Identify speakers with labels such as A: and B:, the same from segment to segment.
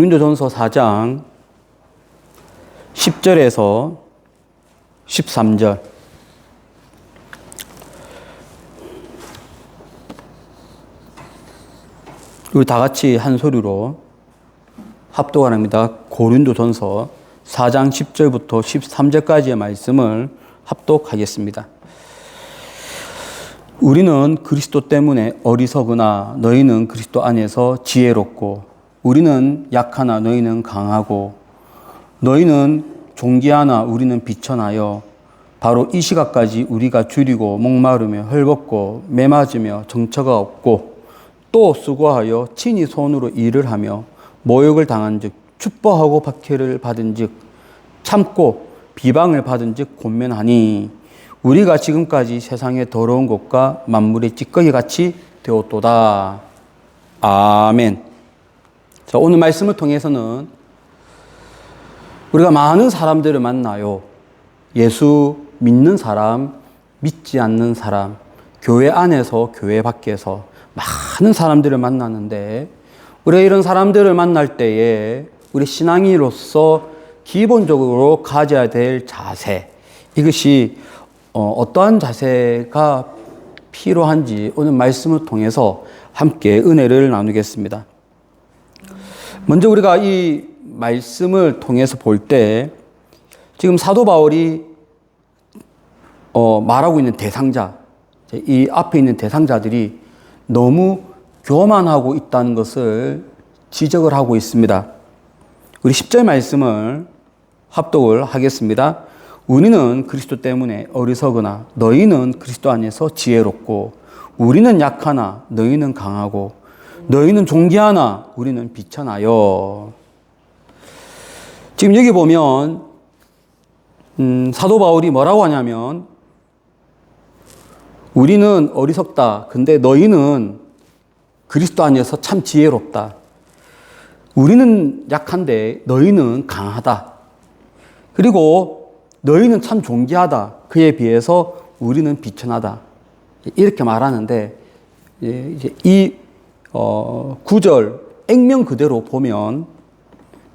A: 고린도전서 4장 10절에서 13절. 우리 다 같이 한 소리로 합독합니다. 고린도전서 4장 10절부터 13절까지의 말씀을 합독하겠습니다. 우리는 그리스도 때문에 어리석으나 너희는 그리스도 안에서 지혜롭고, 우리는 약하나 너희는 강하고, 너희는 존귀하나 우리는 비천하여, 바로 이 시각까지 우리가 줄이고 목마르며 헐벗고 매맞으며 정처가 없고, 또 수고하여 친히 손으로 일을 하며 모욕을 당한즉, 축복하고 박해를 받은즉, 참고 비방을 받은즉 곤면하니, 우리가 지금까지 세상의 더러운 것과 만물의 찌꺼기 같이 되었도다. 아멘. 자, 오늘 말씀을 통해서는 우리가 많은 사람들을 만나요. 예수 믿는 사람, 믿지 않는 사람, 교회 안에서 교회 밖에서 많은 사람들을 만나는데, 우리가 이런 사람들을 만날 때에 우리 신앙인으로서 기본적으로 가져야 될 자세, 이것이 어떠한 자세가 필요한지 오늘 말씀을 통해서 함께 은혜를 나누겠습니다. 먼저 우리가 이 말씀을 통해서 볼 때, 지금 사도 바울이 말하고 있는 대상자, 이 앞에 있는 대상자들이 너무 교만하고 있다는 것을 지적을 하고 있습니다. 우리 10절 말씀을 합독을 하겠습니다. 우리는 그리스도 때문에 어리석으나 너희는 그리스도 안에서 지혜롭고, 우리는 약하나 너희는 강하고, 너희는 존귀하나 우리는 비천하여. 지금 여기 보면 사도 바울이 뭐라고 하냐면, 우리는 어리석다. 근데 너희는 그리스도 안에서 참 지혜롭다. 우리는 약한데 너희는 강하다. 그리고 너희는 참 존귀하다. 그에 비해서 우리는 비천하다. 이렇게 말하는데, 이제 이 구절 액면 그대로 보면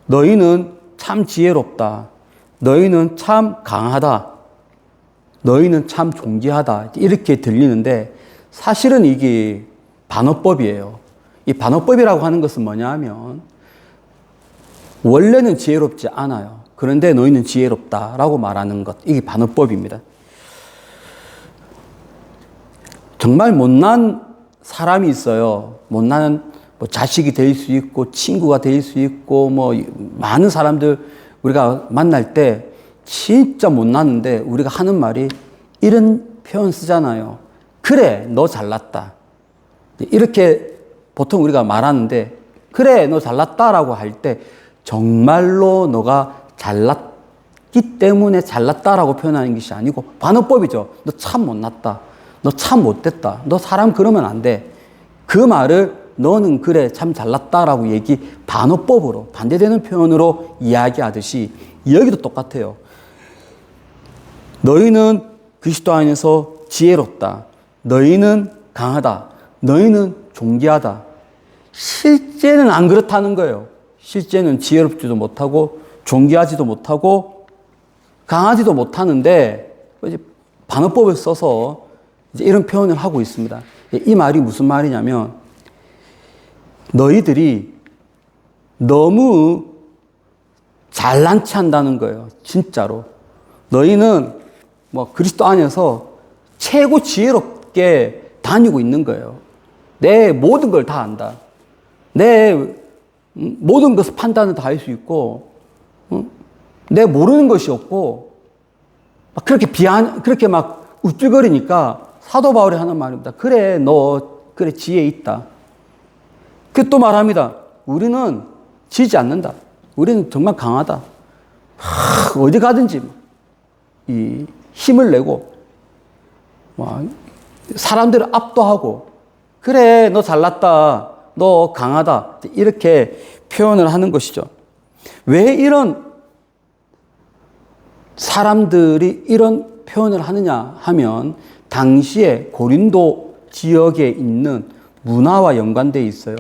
A: 너희는 참 지혜롭다. 너희는 참 강하다. 너희는 참 존귀하다. 이렇게 들리는데, 사실은 이게 반어법이에요. 이 반어법이라고 하는 것은 뭐냐 하면, 원래는 지혜롭지 않아요. 그런데 너희는 지혜롭다라고 말하는 것, 이게 반어법입니다. 정말 못난 사람이 있어요. 못난 자식이 될 수 있고 친구가 될 수 있고 많은 사람들 우리가 만날 때 진짜 못났는데 우리가 하는 말이 이런 표현 쓰잖아요. 그래, 너 잘났다. 이렇게 보통 우리가 말하는데, 그래, 너 잘났다라고 할 때 정말로 너가 잘났기 때문에 잘났다라고 표현하는 것이 아니고 반어법이죠. 너 참 못났다. 너 참 못됐다. 너 사람 그러면 안 돼. 그 말을 너는 그래 참 잘났다라고 반어법으로 반대되는 표현으로 이야기하듯이 여기도 똑같아요. 너희는 그리스도 안에서 지혜롭다. 너희는 강하다. 너희는 존귀하다. 실제는 안 그렇다는 거예요. 실제는 지혜롭지도 못하고 존귀하지도 못하고 강하지도 못하는데, 이제 반어법을 써서 이제 이런 표현을 하고 있습니다. 이 말이 무슨 말이냐면, 너희들이 너무 잘난 체 한다는 거예요. 진짜로. 너희는 그리스도 안에서 최고 지혜롭게 다니고 있는 거예요. 내 모든 걸 다 안다. 내 모든 것을 판단을 다 할 수 있고, 내 모르는 것이 없고, 그렇게 막 우쭐거리니까 사도 바울이 하는 말입니다. 그래, 너 그래 지혜 있다. 그 또 말합니다. 우리는 지지 않는다. 우리는 정말 강하다. 어디 가든지 이 힘을 내고 사람들을 압도하고, 그래, 너 잘났다. 너 강하다. 이렇게 표현을 하는 것이죠. 왜 이런 사람들이 이런 표현을 하느냐 하면, 당시에 고린도 지역에 있는 문화와 연관되어 있어요.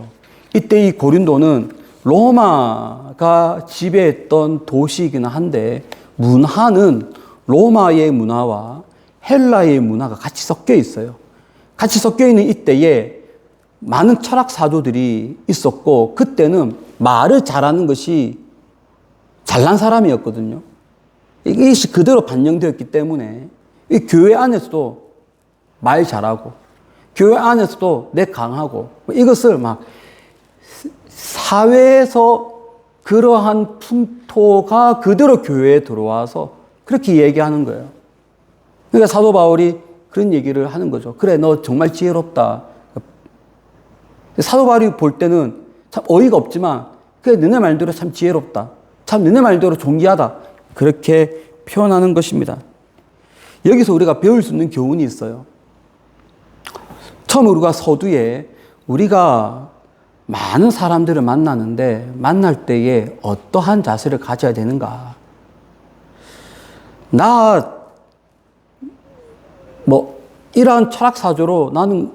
A: 이때 이 고린도는 로마가 지배했던 도시이긴 한데 문화는 로마의 문화와 헬라의 문화가 같이 섞여 있어요. 같이 섞여 있는 이때에 많은 철학 사조들이 있었고 그때는 말을 잘하는 것이 잘난 사람이었거든요. 이것이 그대로 반영되었기 때문에 이 교회 안에서도 말 잘하고 교회 안에서도 내 강하고 이것을 막 사회에서 그러한 풍토가 그대로 교회에 들어와서 그렇게 얘기하는 거예요. 그러니까 사도 바울이 그런 얘기를 하는 거죠. 그래, 너 정말 지혜롭다. 사도 바울이 볼 때는 참 어이가 없지만 그래, 너네 말대로 참 지혜롭다. 참 너네 말대로 존귀하다. 그렇게 표현하는 것입니다. 여기서 우리가 배울 수 있는 교훈이 있어요. 처음 우리가 서두에 우리가 많은 사람들을 만나는데 만날 때에 어떠한 자세를 가져야 되는가. 이러한 철학사조로 나는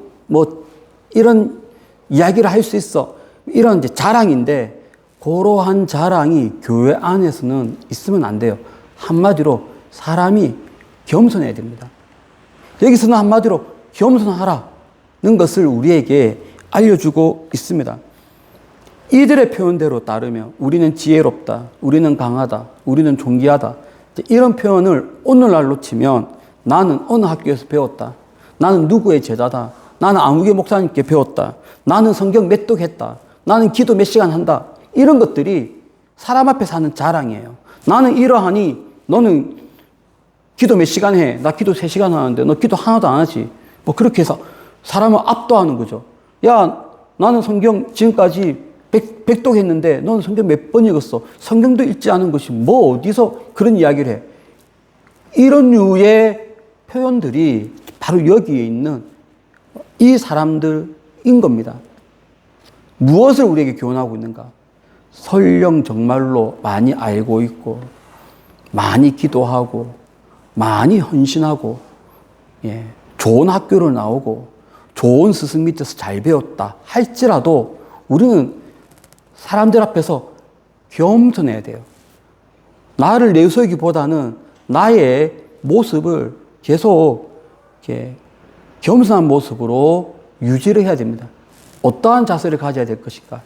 A: 이런 이야기를 할 수 있어. 이런 이제 자랑인데, 그러한 자랑이 교회 안에서는 있으면 안 돼요. 한마디로 사람이 겸손해야 됩니다. 여기서는 한마디로 겸손하라는 것을 우리에게 알려주고 있습니다. 이들의 표현대로 따르면 우리는 지혜롭다, 우리는 강하다, 우리는 존귀하다. 이런 표현을 오늘날로 치면 나는 어느 학교에서 배웠다. 나는 누구의 제자다. 나는 아무개 목사님께 배웠다. 나는 성경 몇 독했다. 나는 기도 몇 시간 한다. 이런 것들이 사람 앞에서 하는 자랑이에요. 나는 이러하니 너는 기도 몇 시간 해. 나 기도 3시간 하는데 너 기도 하나도 안 하지. 그렇게 해서 사람을 압도하는 거죠. 야, 나는 성경 지금까지 100독 했는데 너는 성경 몇 번 읽었어. 성경도 읽지 않은 것이 어디서 그런 이야기를 해. 이런 류의 표현들이 바로 여기에 있는 이 사람들인 겁니다. 무엇을 우리에게 교훈하고 있는가? 설령 정말로 많이 알고 있고 많이 기도하고 많이 헌신하고 좋은 학교를 나오고 좋은 스승 밑에서 잘 배웠다 할지라도 우리는 사람들 앞에서 겸손해야 돼요. 나를 내세우기보다는 나의 모습을 계속 이렇게 겸손한 모습으로 유지를 해야 됩니다. 어떠한 자세를 가져야 될 것인가?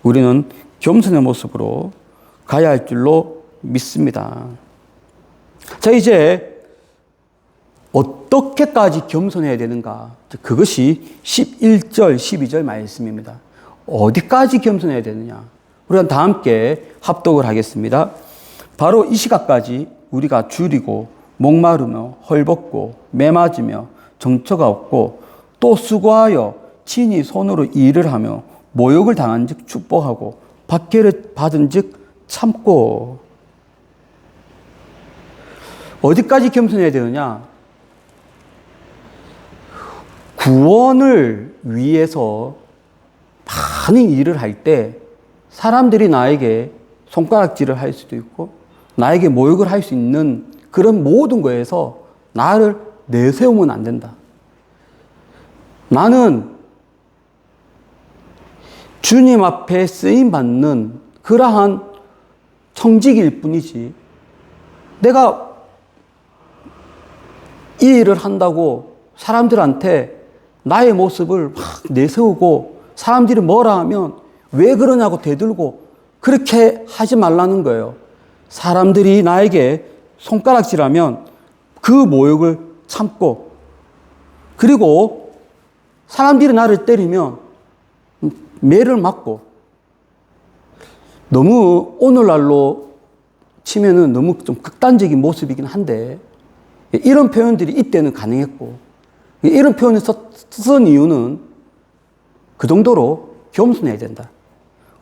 A: 우리는 겸손의 모습으로 가야 할 줄로 믿습니다. 자, 이제 어떻게까지 겸손해야 되는가? 그것이 11절, 12절 말씀입니다. 어디까지 겸손해야 되느냐? 우리가 다 함께 합독을 하겠습니다. 바로 이 시각까지 우리가 줄이고 목마르며 헐벗고 매맞으며 정처가 없고 또 수고하여 친히 손으로 일을 하며 모욕을 당한 즉 축복하고 박해를 받은 즉 참고. 어디까지 겸손해야 되느냐? 구원을 위해서 많은 일을 할 때 사람들이 나에게 손가락질을 할 수도 있고 나에게 모욕을 할 수 있는 그런 모든 거에서 나를 내세우면 안 된다. 나는 주님 앞에 쓰임받는 그러한 청직일 뿐이지 내가 이 일을 한다고 사람들한테 나의 모습을 막 내세우고 사람들이 뭐라 하면 왜 그러냐고 대들고 그렇게 하지 말라는 거예요. 사람들이 나에게 손가락질하면 그 모욕을 참고 그리고 사람들이 나를 때리면 매를 맞고 너무 오늘날로 치면은 너무 좀 극단적인 모습이긴 한데 이런 표현들이 이때는 가능했고 이런 표현을 쓴 이유는 그 정도로 겸손해야 된다.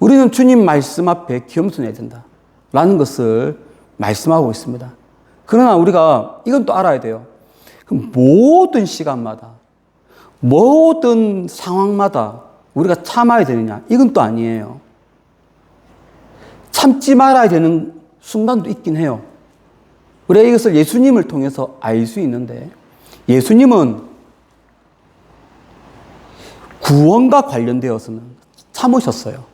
A: 우리는 주님 말씀 앞에 겸손해야 된다. 라는 것을 말씀하고 있습니다. 그러나 우리가 이건 또 알아야 돼요. 모든 시간마다, 모든 상황마다 우리가 참아야 되느냐? 이건 또 아니에요. 참지 말아야 되는 순간도 있긴 해요. 우리가 이것을 예수님을 통해서 알 수 있는데 예수님은 구원과 관련되어서는 참으셨어요.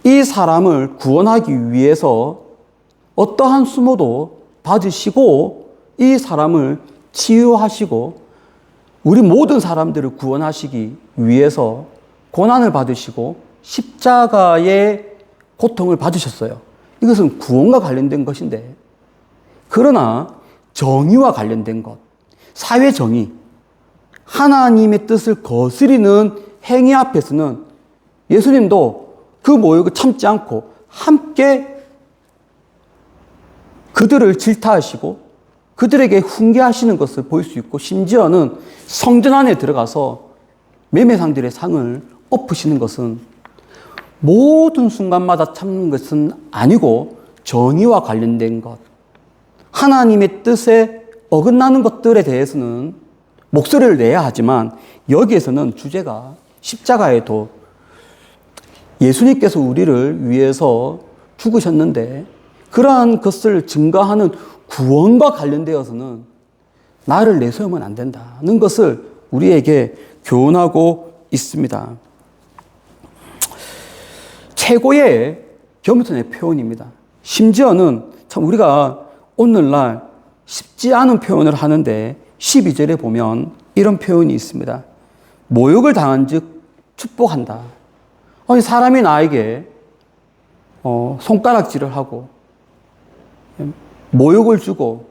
A: 이 사람을 구원하기 위해서 어떠한 수모도 받으시고 이 사람을 치유하시고 우리 모든 사람들을 구원하시기 위해서 고난을 받으시고 십자가의 고통을 받으셨어요. 이것은 구원과 관련된 것인데, 그러나 정의와 관련된 것, 사회 정의, 하나님의 뜻을 거스리는 행위 앞에서는 예수님도 그 모욕을 참지 않고 함께 그들을 질타하시고 그들에게 훈계하시는 것을 볼 수 있고, 심지어는 성전 안에 들어가서 매매상들의 상을 엎으시는 것은 모든 순간마다 참는 것은 아니고 정의와 관련된 것, 하나님의 뜻에 어긋나는 것들에 대해서는 목소리를 내야 하지만, 여기에서는 주제가 십자가에도 예수님께서 우리를 위해서 죽으셨는데 그러한 것을 증거하는 구원과 관련되어서는 나를 내세우면 안 된다는 것을 우리에게 교훈하고 있습니다. 최고의 겸손의 표현입니다. 심지어는 참 우리가 오늘날 쉽지 않은 표현을 하는데 12절에 보면 이런 표현이 있습니다. 모욕을 당한 즉 축복한다. 아니, 사람이 나에게 손가락질을 하고 모욕을 주고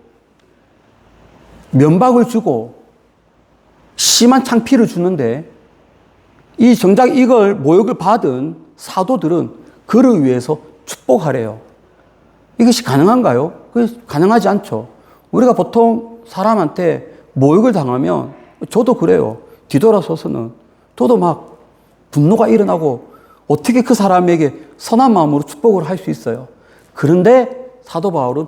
A: 면박을 주고 심한 창피를 주는데, 이 정작 이걸 모욕을 받은 사도들은 그를 위해서 축복하래요. 이것이 가능한가요? 가능하지 않죠. 우리가 보통 사람한테 모욕을 당하면, 저도 그래요. 뒤돌아서서는 저도 막 분노가 일어나고 어떻게 그 사람에게 선한 마음으로 축복을 할 수 있어요. 그런데 사도 바울은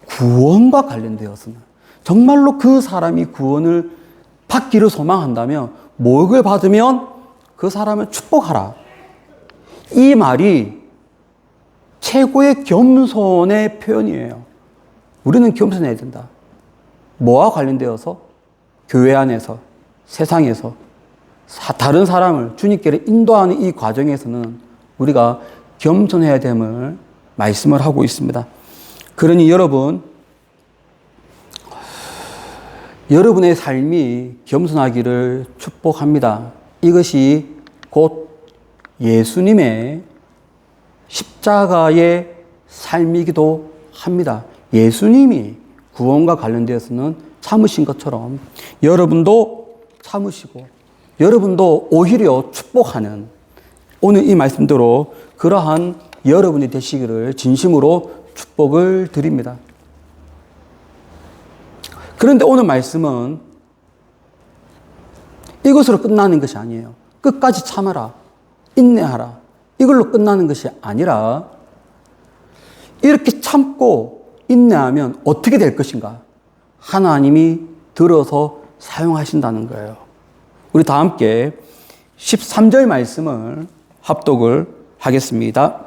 A: 구원과 관련되어서는, 정말로 그 사람이 구원을 받기를 소망한다면 모욕을 받으면 그 사람을 축복하라. 이 말이 최고의 겸손의 표현이에요. 우리는 겸손해야 된다. 뭐와 관련되어서? 교회 안에서, 세상에서 다른 사람을 주님께로 인도하는 이 과정에서는 우리가 겸손해야 됨을 말씀을 하고 있습니다. 그러니 여러분의 삶이 겸손하기를 축복합니다. 이것이 곧 예수님의 십자가의 삶이기도 합니다. 예수님이 구원과 관련되어서는 참으신 것처럼 여러분도 참으시고 여러분도 오히려 축복하는, 오늘 이 말씀대로 그러한 여러분이 되시기를 진심으로 축복을 드립니다. 그런데 오늘 말씀은 이것으로 끝나는 것이 아니에요. 끝까지 참아라, 인내하라, 이걸로 끝나는 것이 아니라 이렇게 참고 인내하면 어떻게 될 것인가? 하나님이 들어서 사용하신다는 거예요. 우리 다 함께 13절 말씀을 합독을 하겠습니다.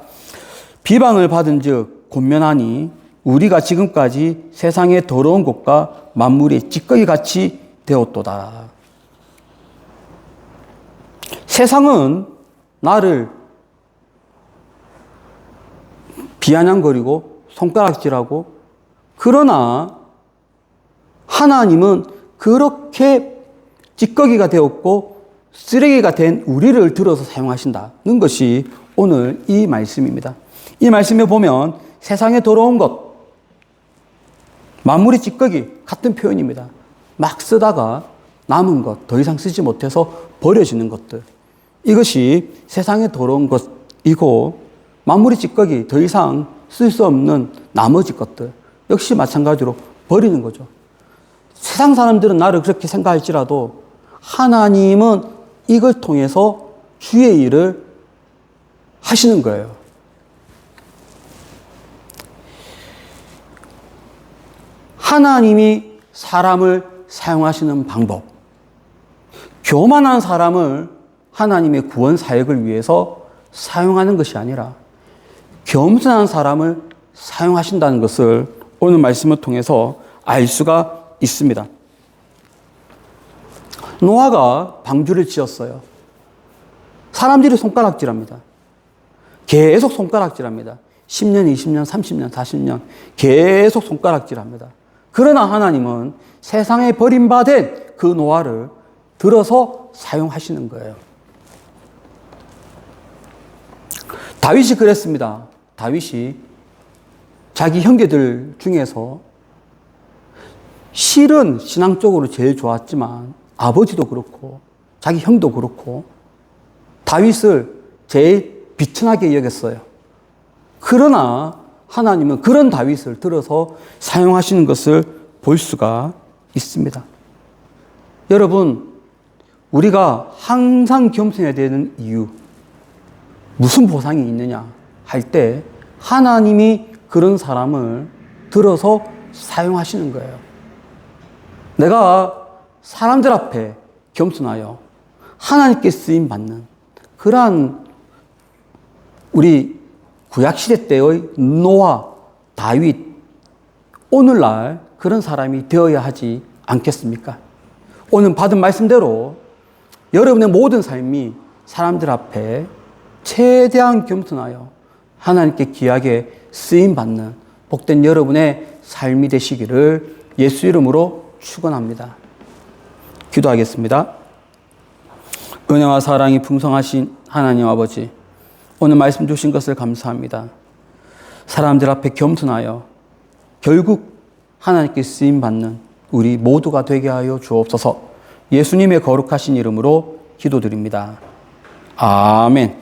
A: 비방을 받은 즉 권면하니 우리가 지금까지 세상의 더러운 것과 만물의 찌꺼기 같이 되었도다. 세상은 나를 비아냥거리고 손가락질하고, 그러나 하나님은 그렇게 찌꺼기가 되었고 쓰레기가 된 우리를 들어서 사용하신다는 것이 오늘 이 말씀입니다. 이 말씀에 보면 세상에 더러운 것, 만물의 찌꺼기 같은 표현입니다. 막 쓰다가 남은 것, 더 이상 쓰지 못해서 버려지는 것들, 이것이 세상에 더러운 것이고, 만물의 찌꺼기, 더 이상 쓸 수 없는 나머지 것들 역시 마찬가지로 버리는 거죠. 세상 사람들은 나를 그렇게 생각할지라도 하나님은 이걸 통해서 주의 일을 하시는 거예요. 하나님이 사람을 사용하시는 방법, 교만한 사람을 하나님의 구원 사역을 위해서 사용하는 것이 아니라 겸손한 사람을 사용하신다는 것을 오늘 말씀을 통해서 알 수가 있습니다. 노아가 방주를 지었어요. 사람들이 손가락질합니다. 계속 손가락질합니다. 10년, 20년, 30년, 40년 계속 손가락질합니다. 그러나 하나님은 세상에 버림받은 그 노아를 들어서 사용하시는 거예요. 다윗이 그랬습니다. 다윗이 자기 형제들 중에서 실은 신앙적으로 제일 좋았지만 아버지도 그렇고 자기 형도 그렇고 다윗을 제일 비천하게 여겼어요. 그러나 하나님은 그런 다윗을 들어서 사용하시는 것을 볼 수가 있습니다. 여러분, 우리가 항상 겸손해야 되는 이유, 무슨 보상이 있느냐 할 때 하나님이 그런 사람을 들어서 사용하시는 거예요. 내가 사람들 앞에 겸손하여 하나님께 쓰임 받는 그러한 우리 구약시대 때의 노아, 다윗, 오늘날 그런 사람이 되어야 하지 않겠습니까? 오늘 받은 말씀대로 여러분의 모든 삶이 사람들 앞에 최대한 겸손하여 하나님께 귀하게 쓰임받는 복된 여러분의 삶이 되시기를 예수 이름으로 축원합니다. 기도하겠습니다. 은혜와 사랑이 풍성하신 하나님 아버지, 오늘 말씀 주신 것을 감사합니다. 사람들 앞에 겸손하여 결국 하나님께 쓰임받는 우리 모두가 되게 하여 주옵소서. 예수님의 거룩하신 이름으로 기도드립니다. 아멘.